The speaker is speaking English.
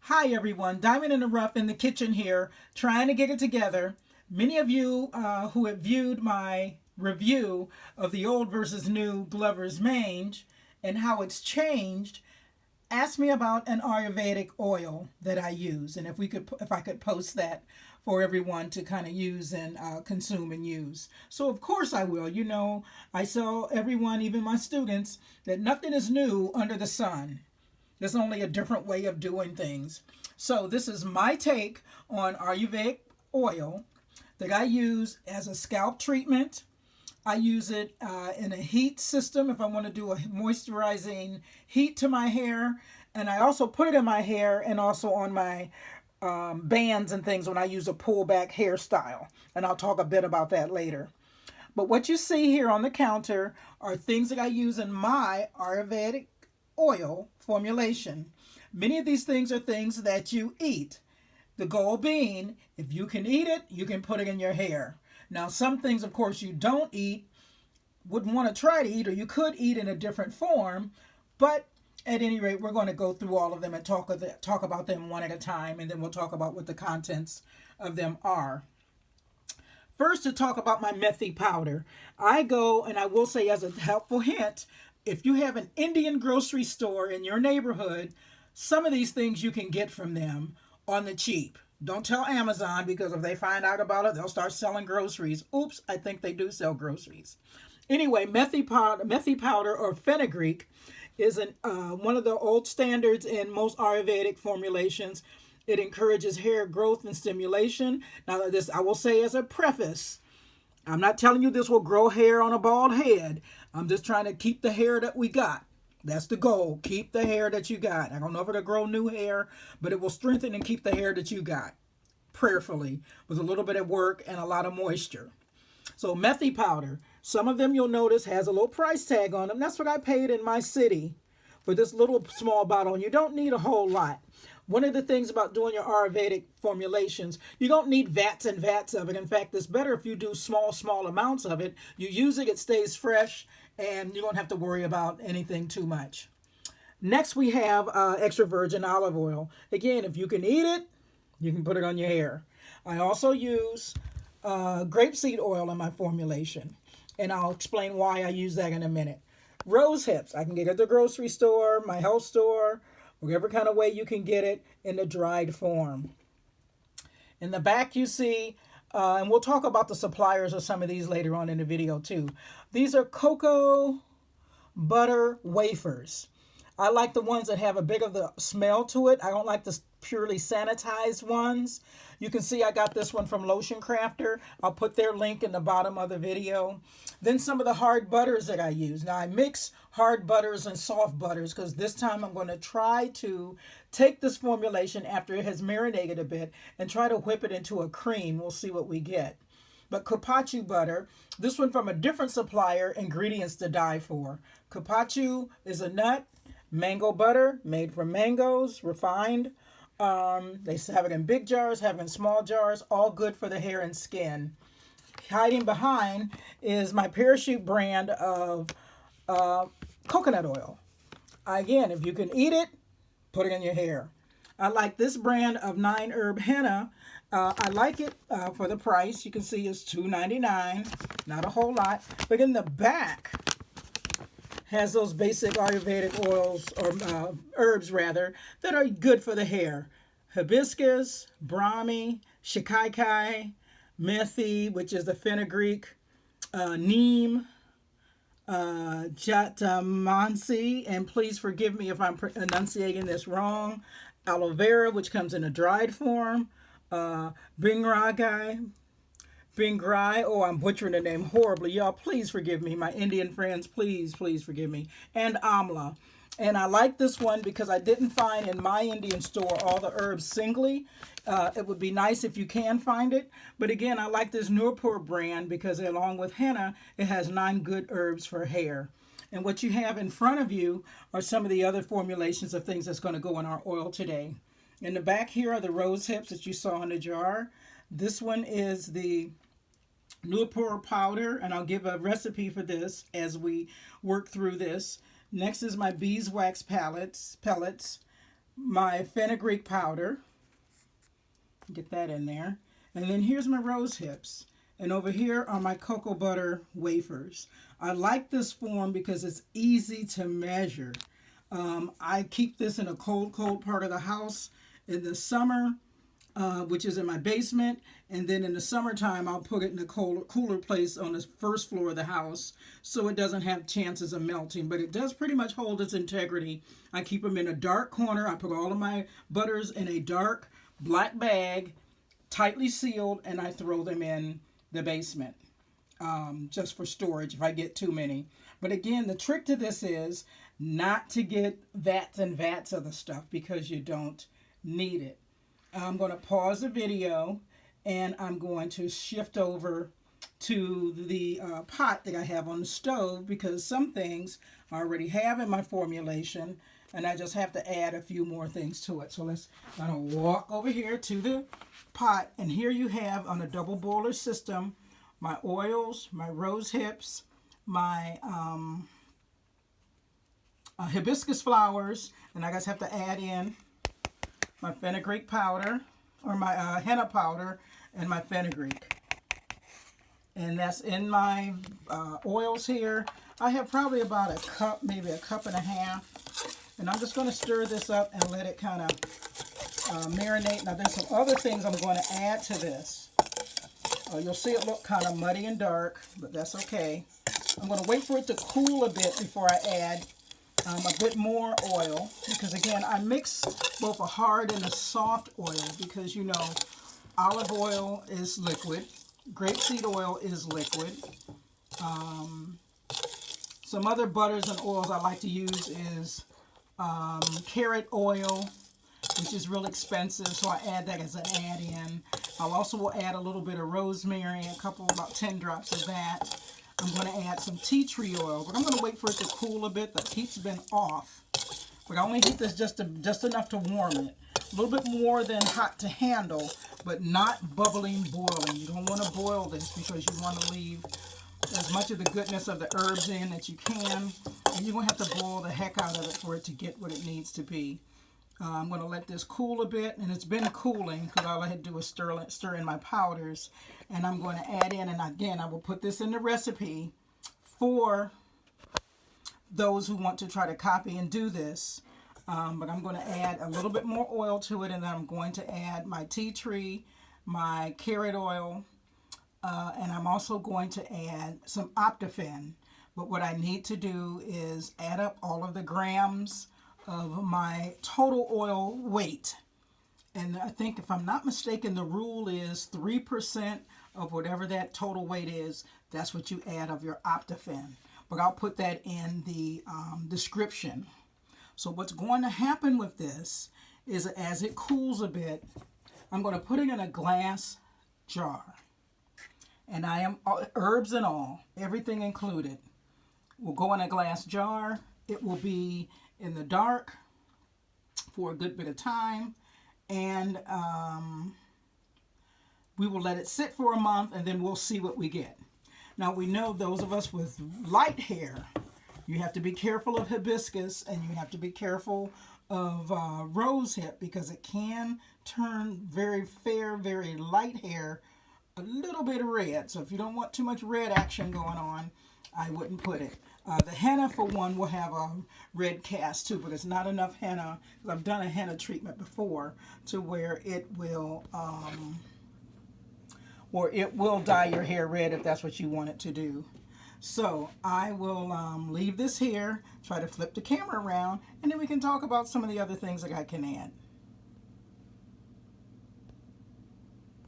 Hi everyone, Diamond in the Rough in the kitchen here, trying to get it together. Many of you who have viewed my review of the old versus new Glover's mange and how it's changed, asked me about an Ayurvedic oil that I use, and if I could post that for everyone to kind of use and consume and use. So of course I will. You know, I tell everyone, even my students, that nothing is new under the sun. There's only a different way of doing things. So this is my take on Ayurvedic oil that I use as a scalp treatment. I use it in a heat system if I want to do a moisturizing heat to my hair. And I also put it in my hair and also on my bands and things when I use a pullback hairstyle. And I'll talk a bit about that later. But what you see here on the counter are things that I use in my Ayurvedic oil formulation. Many of these things are things that you eat. The goal being, if you can eat it, you can put it in your hair. Now, some things, of course, you don't eat, wouldn't want to try to eat, or you could eat in a different form. But at any rate, we're going to go through all of them and talk about them one at a time, and then we'll talk about what the contents of them are. First, to talk about my methi powder, I go, and I will say as a helpful hint, if you have an Indian grocery store in your neighborhood, some of these things you can get from them on the cheap. Don't tell Amazon, because if they find out about it, they'll start selling groceries. Oops, I think they do sell groceries. Anyway, methi powder or fenugreek is one of the old standards in most Ayurvedic formulations. It encourages hair growth and stimulation. Now, this I will say as a preface, I'm not telling you this will grow hair on a bald head. I'm just trying to keep the hair that we got. That's the goal. Keep the hair that you got. I don't know if it'll grow new hair, but it will strengthen and keep the hair that you got. Prayerfully, with a little bit of work and a lot of moisture. So methi powder. Some of them you'll notice has a little price tag on them. That's what I paid in my city for this little small bottle. And you don't need a whole lot. One of the things about doing your Ayurvedic formulations, you don't need vats and vats of it. In fact, it's better if you do small amounts of it. You use it, it stays fresh, and you don't have to worry about anything too much. Next, we have extra virgin olive oil. Again, if you can eat it, you can put it on your hair. I also use grapeseed oil in my formulation, and I'll explain why I use that in a minute. Rosehips, I can get it at the grocery store, my health store, whatever kind of way you can get it in the dried form. In the back you see, and we'll talk about the suppliers of some of these later on in the video too. These are cocoa butter wafers. I like the ones that have a bit of the smell to it. I don't like the purely sanitized ones. You can see I got this one from Lotion Crafter. I'll put their link in the bottom of the video. Then some of the hard butters that I use. Now I mix hard butters and soft butters because this time I'm going to try to take this formulation after it has marinated a bit and try to whip it into a cream. We'll see what we get. But cupachu butter, this one from a different supplier, ingredients to die for. Cupachu is a nut. Mango butter made from mangoes, refined. They have it in big jars, have it in small jars, all good for the hair and skin. Hiding behind is my Parachute brand of coconut oil. Again, if you can eat it, put it in your hair. I like this brand of 9-herb henna. I like it for the price. You can see it's $2.99, not a whole lot. But in the back has those basic Ayurvedic oils, or herbs rather, that are good for the hair. Hibiscus, brahmi, shikaikai, methi, which is the fenugreek, neem, jatamansi, and please forgive me if I'm enunciating this wrong, aloe vera, which comes in a dried form, Bingrai, oh, I'm butchering the name horribly. Y'all, please forgive me. My Indian friends, please forgive me. And amla. And I like this one because I didn't find in my Indian store all the herbs singly. It would be nice if you can find it. But again, I like this Nurpur brand because along with henna, it has 9 good herbs for hair. And what you have in front of you are some of the other formulations of things that's going to go in our oil today. In the back here are the rose hips that you saw in the jar. This one is the Nurpur powder, and I'll give a recipe for this as we work through this. Next is my beeswax pellets. my fenugreek powder. Get that in there. And then here's my rose hips. And over here are my cocoa butter wafers. I like this form because it's easy to measure. I keep this in a cold part of the house in the summer, which is in my basement. And then in the summertime, I'll put it in a cooler place on the first floor of the house so it doesn't have chances of melting. But it does pretty much hold its integrity. I keep them in a dark corner. I put all of my butters in a dark black bag, tightly sealed, and I throw them in the basement just for storage if I get too many. But again, the trick to this is not to get vats and vats of the stuff because you don't need it. I'm going to pause the video and I'm going to shift over to the pot that I have on the stove because some things I already have in my formulation and I just have to add a few more things to it. So I'm going to walk over here to the pot, and here you have on a double boiler system my oils, my rose hips, my hibiscus flowers, and I just have to add in my fenugreek powder, or my henna powder, and my fenugreek. And that's in my oils here. I have probably about a cup, maybe a cup and a half. And I'm just going to stir this up and let it kind of marinate. Now there's some other things I'm going to add to this. You'll see it look kind of muddy and dark, but that's okay. I'm going to wait for it to cool a bit before I add a bit more oil, because again, I mix both a hard and a soft oil because, you know, olive oil is liquid, grapeseed oil is liquid. Some other butters and oils I like to use is carrot oil, which is real expensive, so I add that as an add-in. I'll also add a little bit of rosemary, about 10 drops of that. I'm going to add some tea tree oil, but I'm going to wait for it to cool a bit. The heat's been off, but I only heat this just enough to warm it. A little bit more than hot to handle, but not bubbling, boiling. You don't want to boil this because you want to leave as much of the goodness of the herbs in that you can, and you're going to have to boil the heck out of it for it to get what it needs to be. I'm going to let this cool a bit, and it's been cooling because all I had to do was stir in my powders. And I'm going to add in, and again, I will put this in the recipe for those who want to try to copy and do this. But I'm going to add a little bit more oil to it, and then I'm going to add my tea tree, my carrot oil, and I'm also going to add some Optiphen. But what I need to do is add up all of the grams of my total oil weight. And I think, if I'm not mistaken, the rule is 3% of whatever that total weight is. That's what you add of your Optiphen. But I'll put that in the description. So what's going to happen with this is, as it cools a bit, I'm going to put it in a glass jar. And I am, herbs and all, everything included, will go in a glass jar. It will be in the dark for a good bit of time, and we will let it sit for a month, and then we'll see what we get. Now, we know those of us with light hair, you have to be careful of hibiscus, and you have to be careful of rosehip, because it can turn very fair, very light hair a little bit red. So if you don't want too much red action going on, I wouldn't put it. The henna, for one, will have a red cast too, but it's not enough henna, because I've done a henna treatment before, to where it will dye your hair red if that's what you want it to do. So I will leave this here, try to flip the camera around, and then we can talk about some of the other things that I can add.